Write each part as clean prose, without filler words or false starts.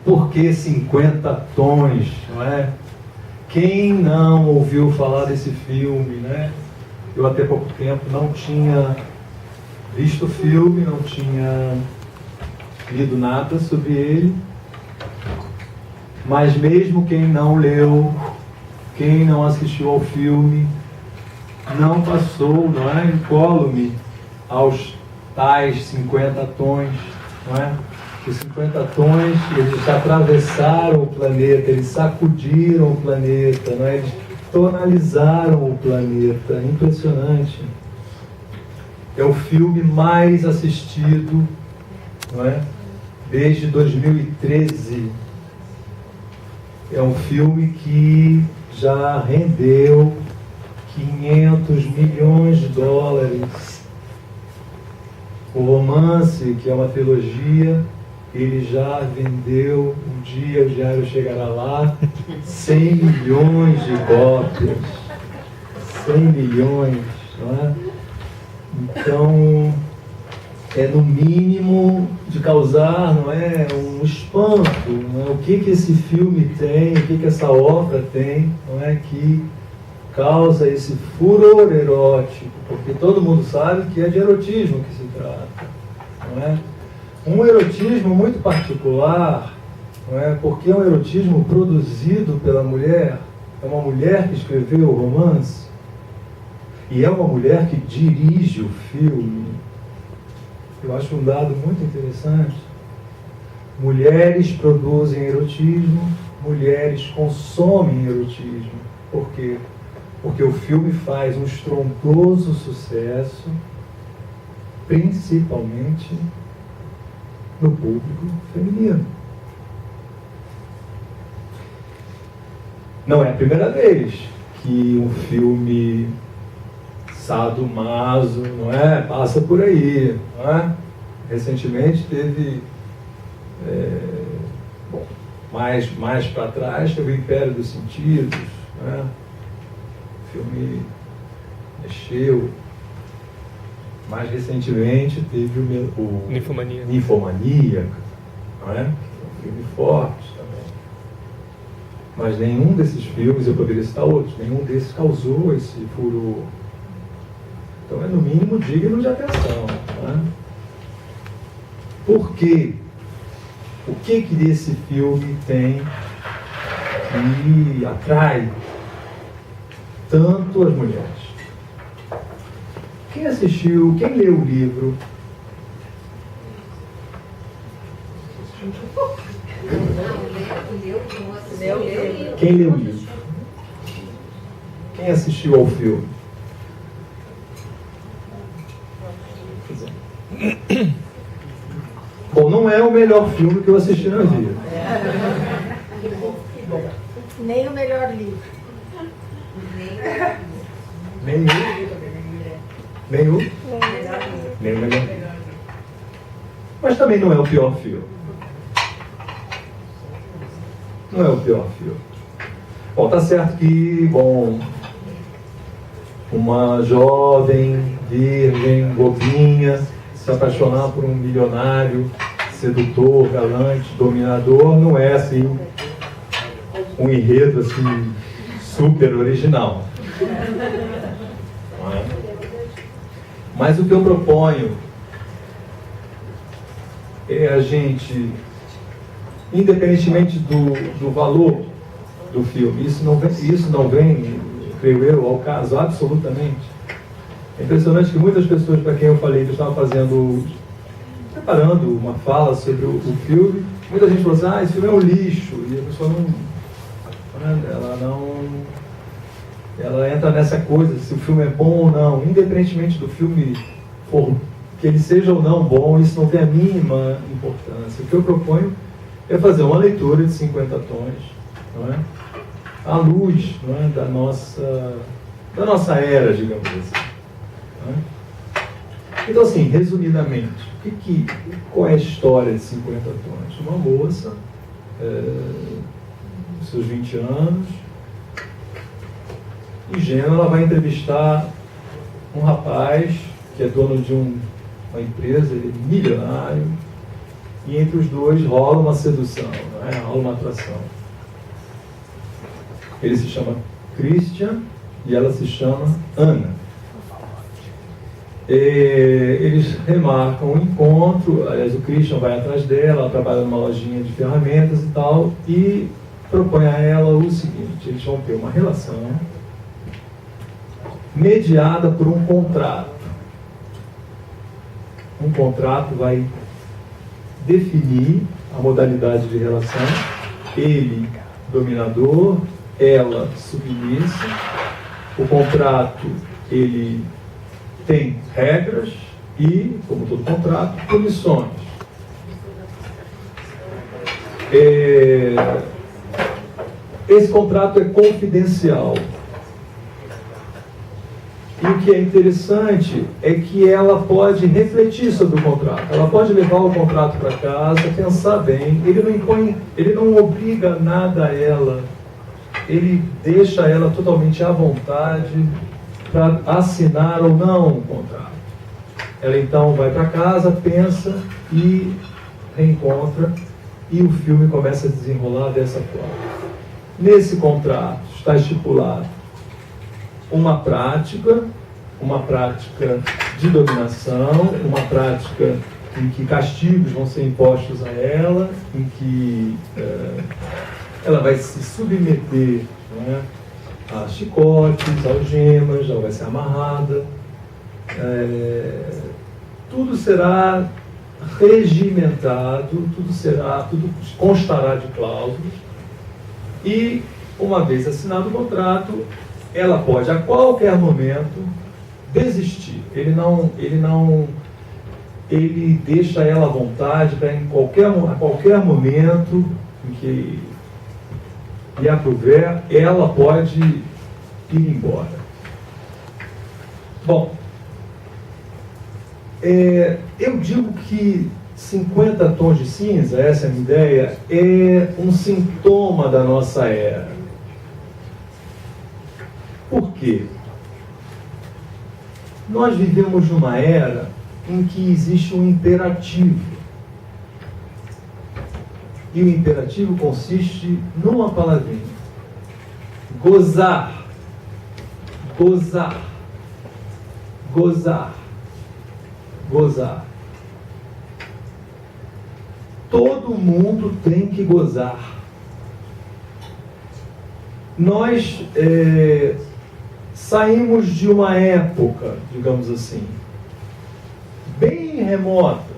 Por que 50 tons, não é? Quem não ouviu falar desse filme, né? Eu até pouco tempo não tinha visto o filme, não tinha lido nada sobre ele, mas mesmo quem não leu, quem não assistiu ao filme, não passou, não é, incólume aos tais 50 tons, não é? Os 50 tons, eles atravessaram o planeta, eles sacudiram o planeta, não é? Eles tonalizaram o planeta. Impressionante. É o filme mais assistido, não é? Desde 2013. É um filme que já rendeu 500 milhões de dólares. O Romance, que é uma trilogia, ele já vendeu, um dia o diário chegará lá, 100 milhões de cópias. 100 milhões, não é? Então, é no mínimo de causar, não é, um espanto, não é? O que esse filme tem, o que essa obra tem, não é, que causa esse furor erótico, porque todo mundo sabe que é de erotismo que se trata, não é? Um erotismo muito particular, não é? Porque é um erotismo produzido pela mulher, é uma mulher que escreveu o Romance, e é uma mulher que dirige o filme. Eu acho um dado muito interessante. Mulheres produzem erotismo, mulheres consomem erotismo. Por quê? Porque o filme faz um estrondoso sucesso, principalmente no público feminino. Não é a primeira vez que um filme sadomaso, não é? Passa por aí, não é? Recentemente teve, mais para trás, teve o Império dos Sentidos, não é? O filme mexeu. Mais recentemente teve o Ninfomaníaca, não é? Um filme forte também. Mas nenhum desses filmes, eu poderia citar outros, nenhum desses causou esse furor. Então é no mínimo digno de atenção, não é? Por quê? O que desse filme tem que atrai tanto as mulheres? Quem assistiu, quem leu o livro? Quem leu o livro? Quem assistiu ao filme? Bom, não é o melhor filme que eu assisti na vida. Nem o melhor livro. Nem o melhor. Mas também não é o pior filme. Não é o pior filme. Bom, tá certo que, uma jovem, virgem, bobinha, se apaixonar por um milionário, sedutor, galante, dominador, não é assim um enredo assim super original. Não é? Mas o que eu proponho é a gente, independentemente do valor do filme, isso não vem, creio eu, ao caso absolutamente. É impressionante que muitas pessoas para quem eu falei que eu estava preparando uma fala sobre o filme, muita gente falou assim, esse filme é um lixo, e a pessoa ela entra nessa coisa, se o filme é bom ou não, independentemente do filme que ele seja ou não bom, isso não tem a mínima importância. O que eu proponho é fazer uma leitura de 50 tons, não é? À luz, não é? da nossa era, digamos assim. Não é? Então, assim, resumidamente, qual é a história de 50 tons? Uma moça, seus 20 anos, ingênua, ela vai entrevistar um rapaz que é dono de uma empresa, ele é milionário, e entre os dois rola uma sedução, não é? Há uma atração. Ele se chama Christian e ela se chama Ana. Eles remarcam o encontro, aliás, o Christian vai atrás dela, ela trabalha numa lojinha de ferramentas e tal, e propõe a ela o seguinte: eles vão ter uma relação mediada por um contrato. Um contrato vai definir a modalidade de relação, ele dominador, ela submissa. O contrato, ele tem regras e, como todo contrato, punições. Esse contrato é confidencial. E o que é interessante é que ela pode refletir sobre o contrato. Ela pode levar o contrato para casa, pensar bem. Ele não obriga nada a ela. Ele deixa ela totalmente à vontade para assinar ou não o contrato. Ela então vai para casa, pensa e reencontra, e o filme começa a desenrolar dessa forma. Nesse contrato está estipulado uma prática de dominação, uma prática em que castigos vão ser impostos a ela, em que ela vai se submeter, não é, a chicotes, algemas, ela vai ser amarrada. Tudo será regimentado, tudo constará de cláusulas, e uma vez assinado o contrato, ela pode a qualquer momento desistir. Ele deixa ela à vontade para a qualquer momento em que lhe aprouver, ela pode ir embora. Bom, eu digo que 50 tons de cinza, essa é a minha ideia, é um sintoma da nossa era. Por quê? Nós vivemos numa era em que existe um imperativo. E o imperativo consiste numa palavrinha: gozar. Gozar. Gozar. Gozar. Todo mundo tem que gozar. Nós saímos de uma época, digamos assim, bem remota,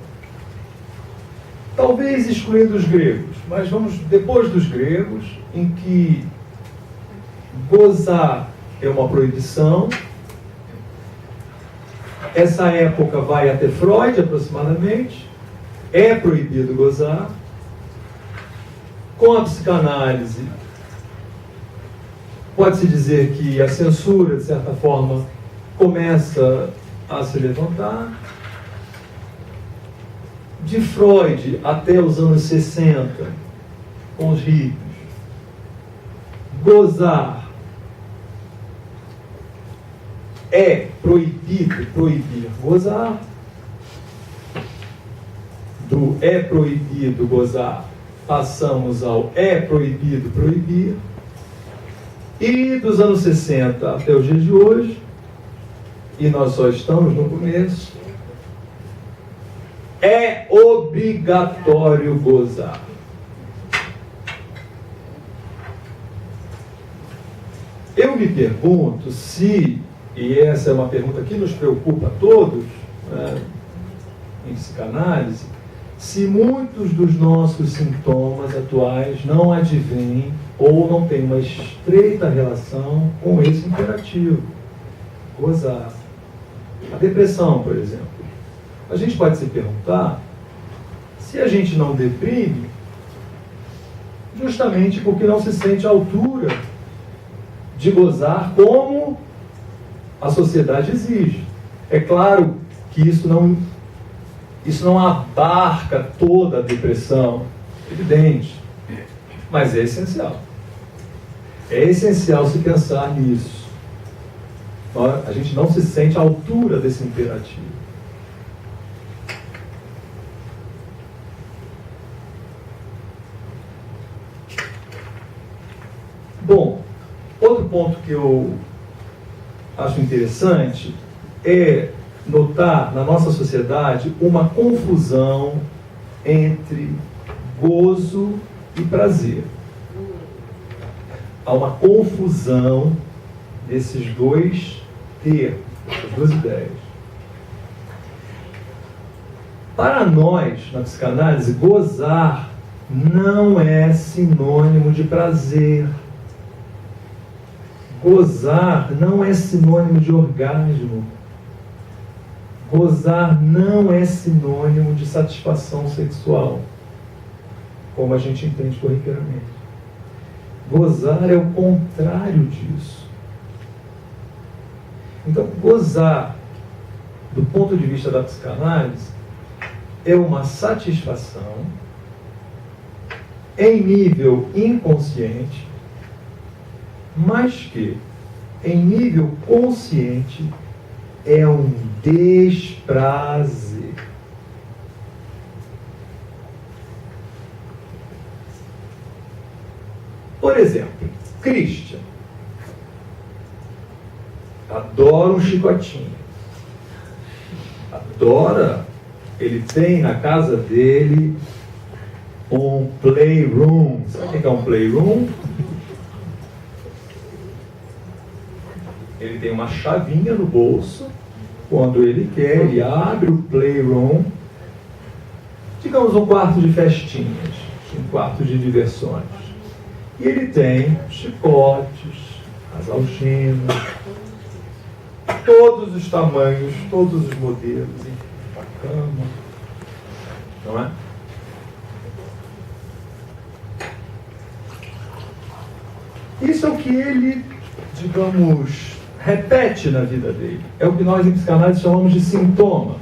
talvez excluindo os gregos, mas vamos depois dos gregos, em que gozar é uma proibição. Essa época vai até Freud, aproximadamente. É proibido gozar. Com a psicanálise, pode-se dizer que a censura, de certa forma, começa a se levantar. De Freud até os anos 60, com os hippies, gozar é proibido, proibir gozar. Do é proibido gozar, passamos ao é proibido proibir. E dos anos 60 até os dias de hoje, e nós só estamos no começo, é obrigatório gozar. Eu me pergunto se, e essa é uma pergunta que nos preocupa a todos, né, em psicanálise, se muitos dos nossos sintomas atuais não advêm ou não têm uma estreita relação com esse imperativo, gozar. A depressão, por exemplo. A gente pode se perguntar se a gente não deprime justamente porque não se sente à altura de gozar como a sociedade exige. É claro que isso não abarca toda a depressão, evidente, mas é essencial. É essencial se pensar nisso. A gente não se sente à altura desse imperativo. Bom, outro ponto que eu acho interessante é notar na nossa sociedade uma confusão entre gozo e prazer. Há uma confusão desses dois termos, dessas duas ideias. Para nós, na psicanálise, gozar não é sinônimo de prazer. Gozar não é sinônimo de orgasmo. Gozar não é sinônimo de satisfação sexual, como a gente entende corriqueiramente. Gozar é o contrário disso. Então, gozar, do ponto de vista da psicanálise, é uma satisfação em nível inconsciente, mas que, em nível consciente, é um desprazer. Por exemplo, Christian adora um chicotinho. Adora. Ele tem na casa dele um playroom. Sabe o que é um playroom? Ele tem uma chavinha no bolso. Quando ele quer, ele abre o playroom. Digamos um quarto de festinhas, um quarto de diversões. E ele tem chicotes, as algemas, todos os tamanhos, todos os modelos, a cama, não é? Isso é o que ele, digamos, repete na vida dele. É o que nós em psicanálise chamamos de sintoma.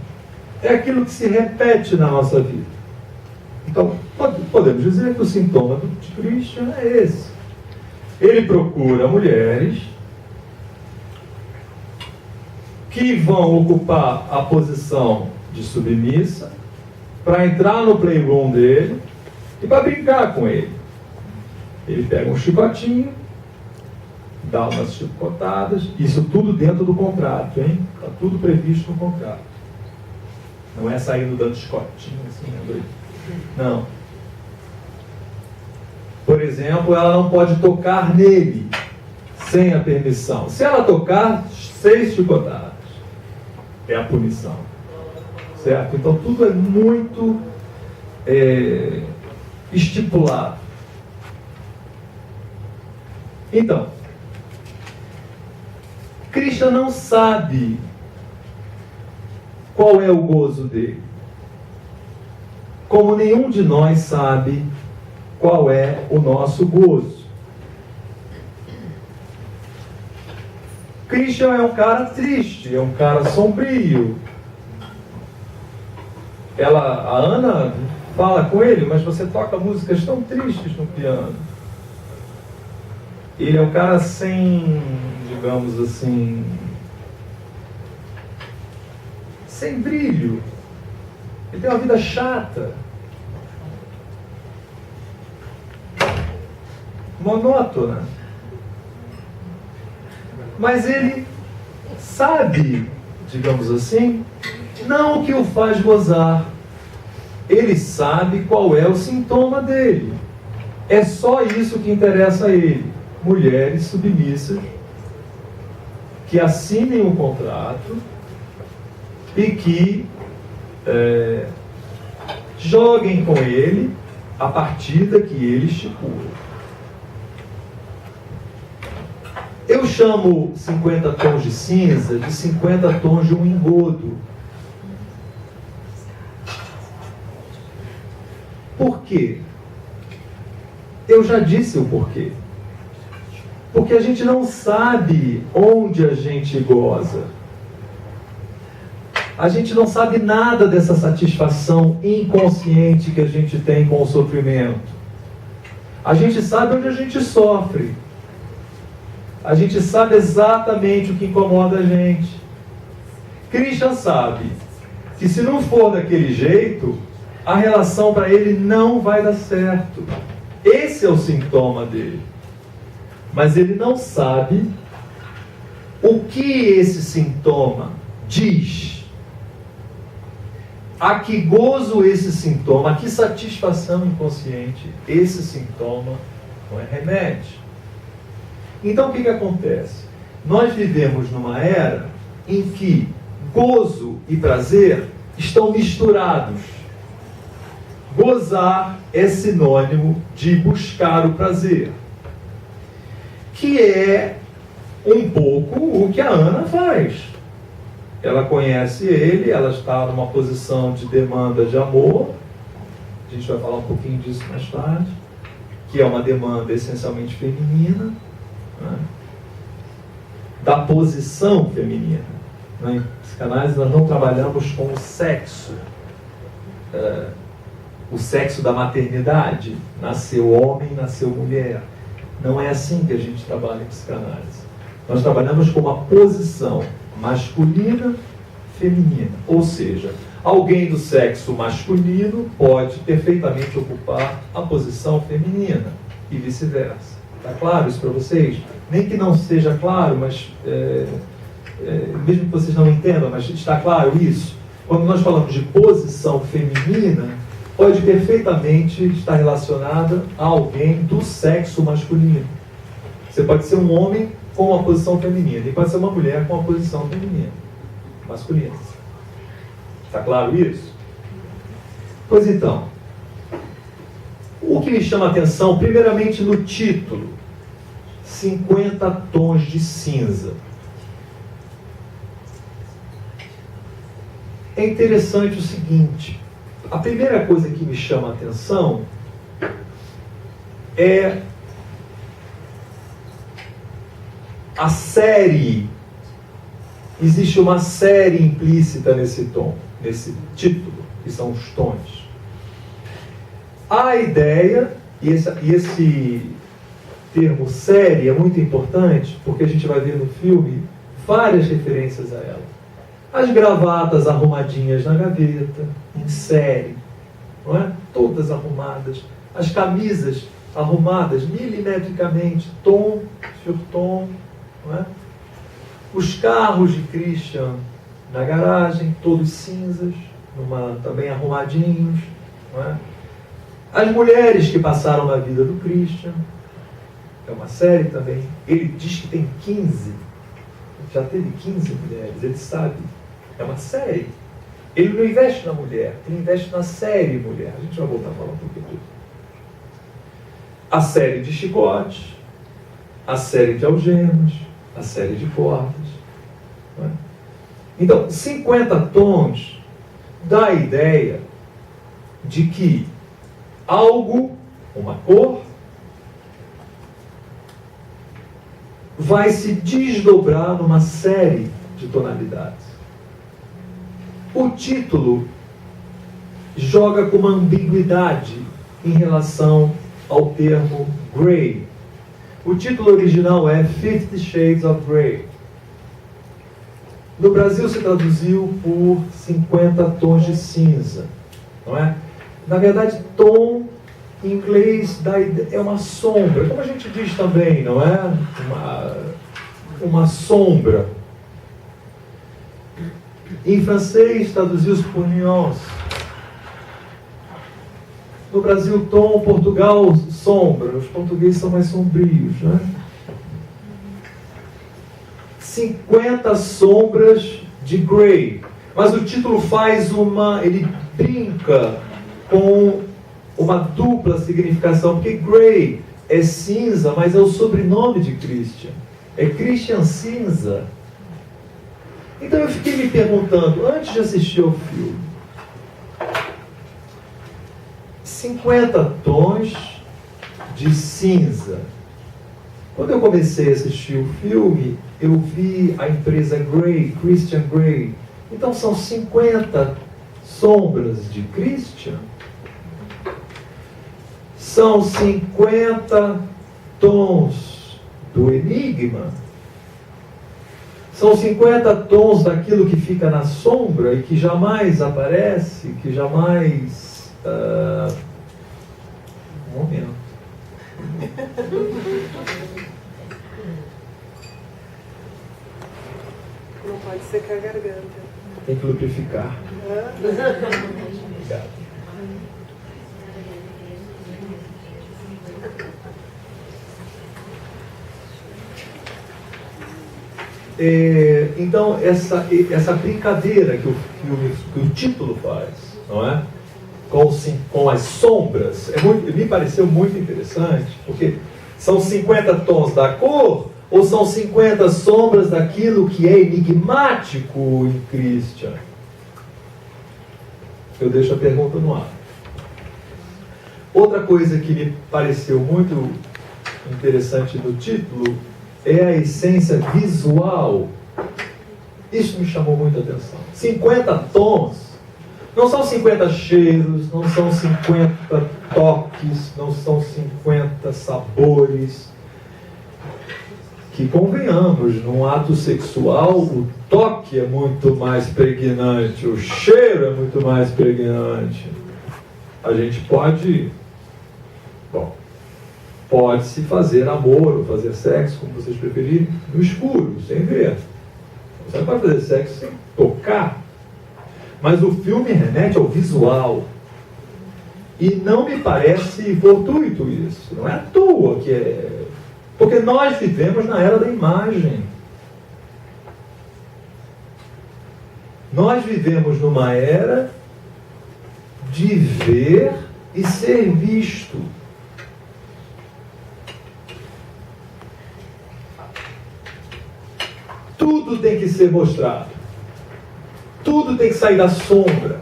É aquilo que se repete na nossa vida. Então, podemos dizer que o sintoma de Christian é esse. Ele procura mulheres que vão ocupar a posição de submissa para entrar no playroom dele e para brincar com ele. Ele pega um chicotinho, dá umas chicotadas, isso tudo dentro do contrato, hein? Está tudo previsto no contrato. Não é saindo dando chicotinho assim, não. Por exemplo, ela não pode tocar nele sem a permissão. Se ela tocar, 6 chicotadas. É a punição. Certo? Então tudo é muito estipulado. Então, Christian não sabe qual é o gozo dele. Como nenhum de nós sabe qual é o nosso gozo. Christian é um cara triste, é um cara sombrio. A Ana fala com ele, mas você toca músicas tão tristes no piano. Ele é um cara sem, digamos assim, sem brilho. Ele tem uma vida chata. Monótona. Mas ele sabe, digamos assim, não o que o faz gozar. Ele sabe qual é o sintoma dele. É só isso que interessa a ele. Mulheres submissas que assinem um contrato e que joguem com ele a partida que ele estipula. Eu chamo 50 tons de cinza de 50 tons de um engodo. Por quê? Eu já disse o porquê. Porque a gente não sabe onde a gente goza. A gente não sabe nada dessa satisfação inconsciente que a gente tem com o sofrimento. A gente sabe onde a gente sofre. A gente sabe exatamente o que incomoda a gente. Christian sabe que se não for daquele jeito, a relação para ele não vai dar certo. Esse é o sintoma dele. mas ele não sabe o que esse sintoma diz. A que gozo esse sintoma, a que satisfação inconsciente esse sintoma não é remédio. Então o que acontece? Nós vivemos numa era em que gozo e prazer estão misturados. Gozar é sinônimo de buscar o prazer, que é um pouco o que a Ana faz. Ela conhece ele, ela está numa posição de demanda de amor, a gente vai falar um pouquinho disso mais tarde, que é uma demanda essencialmente feminina, né? Da posição feminina. Em psicanálise nós não trabalhamos com o sexo da maternidade, nasceu homem, nasceu mulher. Não é assim que a gente trabalha em psicanálise. Nós trabalhamos com uma posição masculina, feminina. Ou seja, alguém do sexo masculino pode perfeitamente ocupar a posição feminina e vice-versa. Está claro isso para vocês? Nem que não seja claro, mas mesmo que vocês não entendam, mas está claro isso? Quando nós falamos de posição feminina, pode perfeitamente estar relacionada a alguém do sexo masculino. Você pode ser um homem com uma posição feminina e pode ser uma mulher com uma posição feminina, masculina. Está claro isso? Pois então, o que me chama a atenção, primeiramente no título, 50 tons de cinza. É interessante o seguinte, a primeira coisa que me chama a atenção é a série. Existe uma série implícita nesse tom, nesse título, que são os tons. A ideia, e esse termo série é muito importante, porque a gente vai ver no filme várias referências a ela. As gravatas arrumadinhas na gaveta, em série, não é? Todas arrumadas. As camisas arrumadas milimetricamente, tom por tom, não é? Os carros de Christian na garagem, todos cinzas, também arrumadinhos, não é? As mulheres que passaram na vida do Christian, é uma série também. Ele diz que tem 15, já teve 15 mulheres, ele sabe. É uma série. Ele não investe na mulher, ele investe na série mulher. A gente vai voltar a falar um pouquinho disso. A série de chicotes, a série de algemas, a série de cordas. Não é? Então, 50 tons dá a ideia de que algo, uma cor, vai se desdobrar numa série de tonalidades. O título joga com uma ambiguidade em relação ao termo Grey. O título original é 50 Shades of Grey. No Brasil se traduziu por 50 tons de cinza, não é? Na verdade, tom em inglês é uma sombra, como a gente diz também, não é? Uma sombra. Em francês traduziu-se por nuance. No Brasil, tom, Portugal, sombra. Os portugueses são mais sombrios, né? 50 sombras de Grey. Mas o título ele brinca com uma dupla significação, porque Grey é cinza, mas é o sobrenome de Christian. É Christian Cinza. Então eu fiquei me perguntando, antes de assistir ao filme, 50 tons de cinza. Quando eu comecei a assistir o filme, eu vi a empresa Grey, Christian Grey. Então são 50 sombras de Christian. São 50 tons do enigma. São 50 tons daquilo que fica na sombra e que jamais aparece, que jamais... Um momento. Pode secar a garganta. Tem que lubrificar. Obrigado. Então, essa brincadeira que o título faz, não é? Com as sombras, me pareceu muito interessante, porque são 50 tons da cor, ou são 50 sombras daquilo que é enigmático em Christian? Eu deixo a pergunta no ar. Outra coisa que me pareceu muito interessante no título é a essência visual. Isso me chamou muita atenção. 50 tons. Não são 50 cheiros, não são 50 toques, não são 50 sabores. Que convenhamos, num ato sexual, o toque é muito mais pregnante, o cheiro é muito mais pregnante. A gente pode-se fazer amor ou fazer sexo, como vocês preferirem, no escuro, sem ver. Você não pode fazer sexo sem tocar. Mas o filme remete ao visual. E não me parece fortuito isso. Não é à toa que é... Porque nós vivemos na era da imagem. Nós vivemos numa era de ver e ser visto. Tudo tem que ser mostrado. Tudo tem que sair da sombra.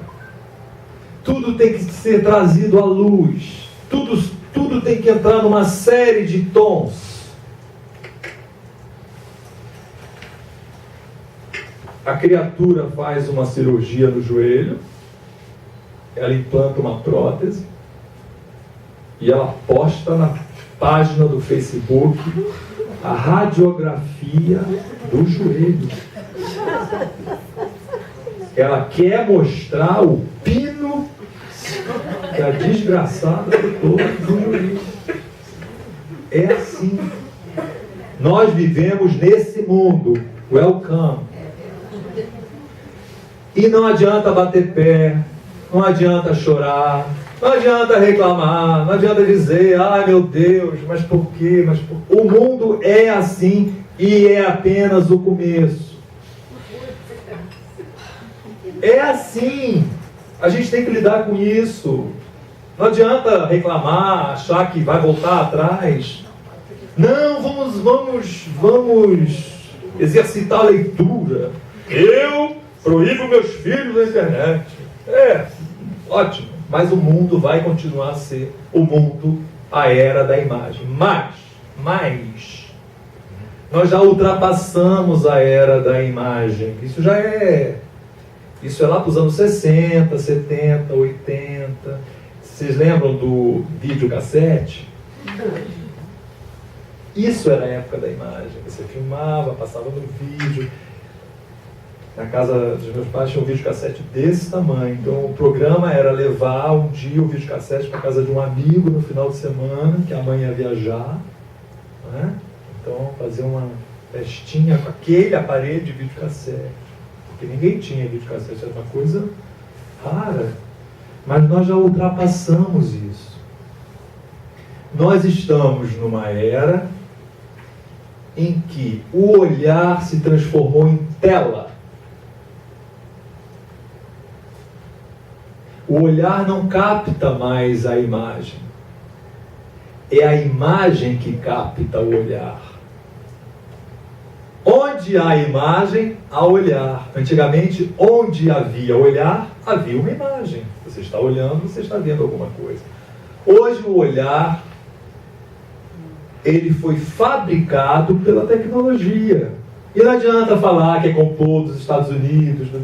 Tudo tem que ser trazido à luz. Tudo tem que entrar numa série de tons. A criatura faz uma cirurgia no joelho. Ela implanta uma prótese. E ela posta na página do Facebook a radiografia do joelho. Ela quer mostrar o pino que a desgraçada botou no joelho. É assim. Nós vivemos nesse mundo. Welcome. E não adianta bater pé, não adianta chorar, não adianta reclamar, não adianta dizer, ai meu Deus, mas por quê? O mundo é assim e é apenas o começo. É assim. A gente tem que lidar com isso. Não adianta reclamar, achar que vai voltar atrás. Não, vamos exercitar a leitura. Eu proíbo meus filhos da internet. Ótimo. Mas o mundo vai continuar a ser o mundo, a era da imagem. Mas, nós já ultrapassamos a era da imagem. Isso é lá para os anos 60, 70, 80. Vocês lembram do videocassete? Isso era a época da imagem. Você filmava, passava no vídeo. Na casa dos meus pais tinha um videocassete desse tamanho. Então o programa era levar um dia o videocassete para a casa de um amigo no final de semana, que a mãe ia viajar. Né? Então fazer uma festinha com aquele aparelho de videocassete. Porque ninguém tinha videocassete, era uma coisa rara. Mas nós já ultrapassamos isso. Nós estamos numa era em que o olhar se transformou em tela. O olhar não capta mais a imagem. É a imagem que capta o olhar. Onde há imagem, há olhar. Antigamente, onde havia olhar, havia uma imagem. Você está olhando, você está vendo alguma coisa. Hoje o olhar, ele foi fabricado pela tecnologia. E não adianta falar que é complô dos Estados Unidos, do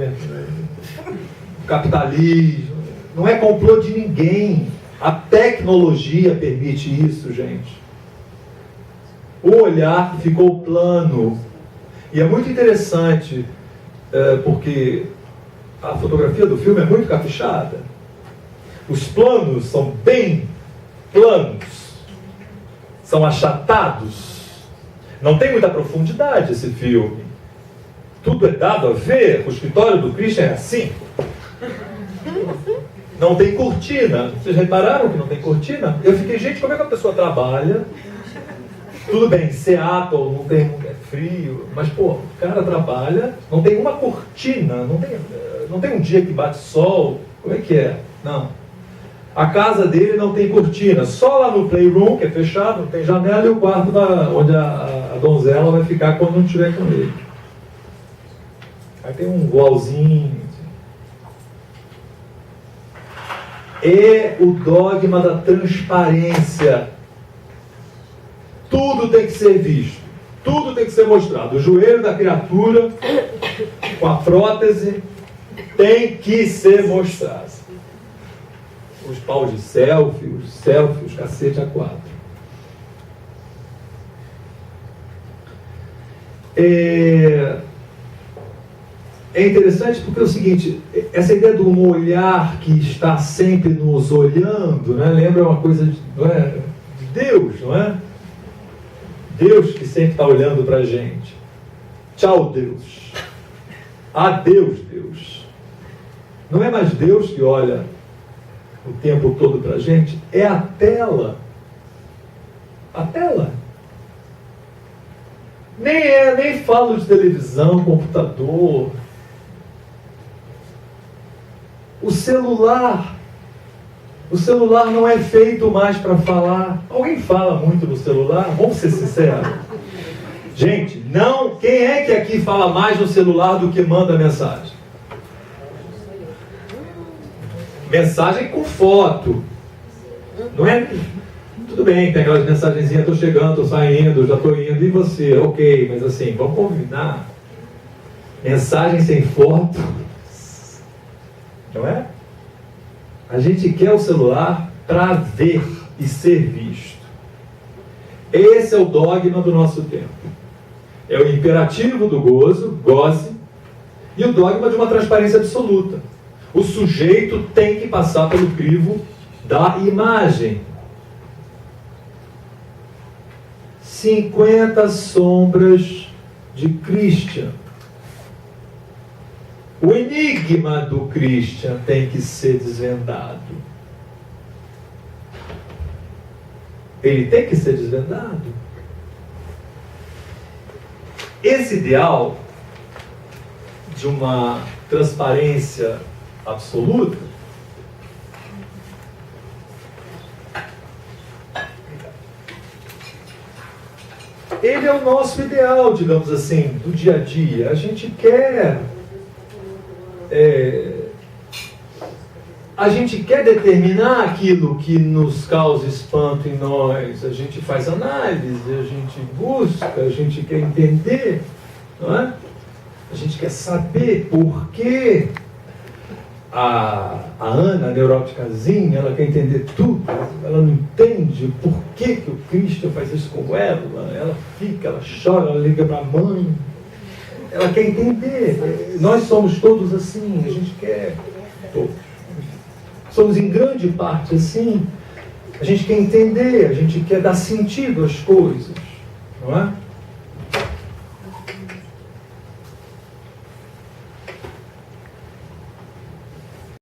capitalismo. Não é complô de ninguém. A tecnologia permite isso, gente. O olhar ficou plano. E é muito interessante, porque a fotografia do filme é muito caprichada. Os planos são bem planos. São achatados. Não tem muita profundidade esse filme. tudo é dado a ver, o escritório do Christian é assim. Não tem cortina. Vocês repararam que não tem cortina? Eu fiquei, gente, como é que a pessoa trabalha? Tudo bem, Seattle não tem, é frio, mas pô, o cara trabalha, não tem uma cortina, não tem um dia que bate sol, como é que é? Não. A casa dele não tem cortina, só lá no playroom, que é fechado, não tem janela, e o quarto onde a donzela vai ficar quando não estiver com ele. Aí tem um wallzinho. É o dogma da transparência. Tudo tem que ser visto, tudo tem que ser mostrado. O joelho da criatura, com a prótese, tem que ser mostrado. Os pau de selfie, os cacete A4. É interessante porque é o seguinte, essa ideia de um olhar que está sempre nos olhando, né, lembra uma coisa de Deus, não é? Deus que sempre está olhando para a gente. Tchau, Deus. Adeus, Deus. Não é mais Deus que olha o tempo todo para a gente, é a tela. A tela. Nem falo de televisão, computador. O celular não é feito mais para falar. Alguém fala muito no celular? Vamos ser sinceros. Gente, não. Quem é que aqui fala mais no celular do que manda mensagem? Mensagem com foto. Não é? Tudo bem, tem aquelas mensagenzinhas, estou chegando, estou saindo, já estou indo, e você? Ok, mas assim, vamos combinar. Mensagem sem foto. Não é? A gente quer o celular para ver e ser visto. Esse é o dogma do nosso tempo. É o imperativo do gozo, goze, e o dogma de uma transparência absoluta. O sujeito tem que passar pelo crivo da imagem. 50 sombras de Christian. O enigma do Christian tem que ser desvendado. Ele tem que ser desvendado. Esse ideal de uma transparência absoluta ele é o nosso ideal, digamos assim, do dia a dia. A gente quer determinar aquilo que nos causa espanto em nós. A gente faz análise, a gente busca, a gente quer entender, não é? A gente quer saber por que a Ana, a neuróticazinha, ela quer entender tudo. Ela não entende por que o Cristo faz isso com ela. Ela fica, ela chora, ela liga para a mãe. Ela quer entender. Nós somos todos assim, a gente quer. Todos. Somos em grande parte assim. A gente quer entender, a gente quer dar sentido às coisas, não é?